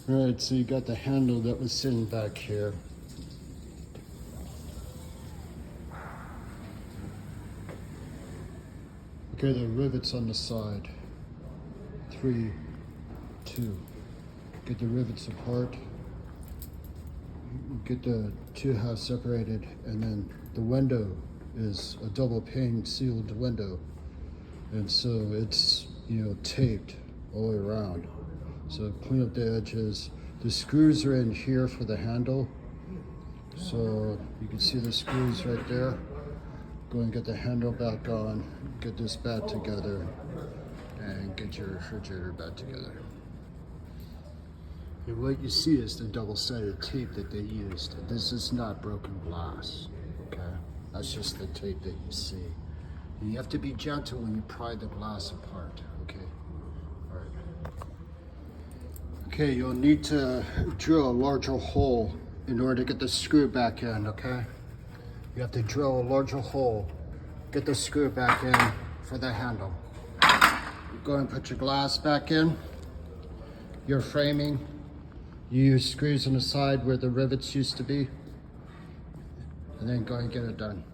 All right, so you got the handle that was sitting back here. Okay, the rivets on the side. 3, 2. Get the rivets apart. Get the two halves separated, and then the window is a double pane sealed window, and so it's, you know, taped all the way around. So clean up the edges. The screws are in here for the handle, so you can see the screws right there. Go and get the handle back on, get this back together, and get your refrigerator back together. And what you see is the double-sided tape that they used. This is not broken glass, okay? That's just the tape that you see. And you have to be gentle when you pry the glass apart, okay? All right. Okay, you'll need to drill a larger hole in order to get the screw back in, okay? You have to drill a larger hole, get the screw back in for the handle. Go and put your glass back in, your framing. You use screws on the side where the rivets used to be, and then go and get it done.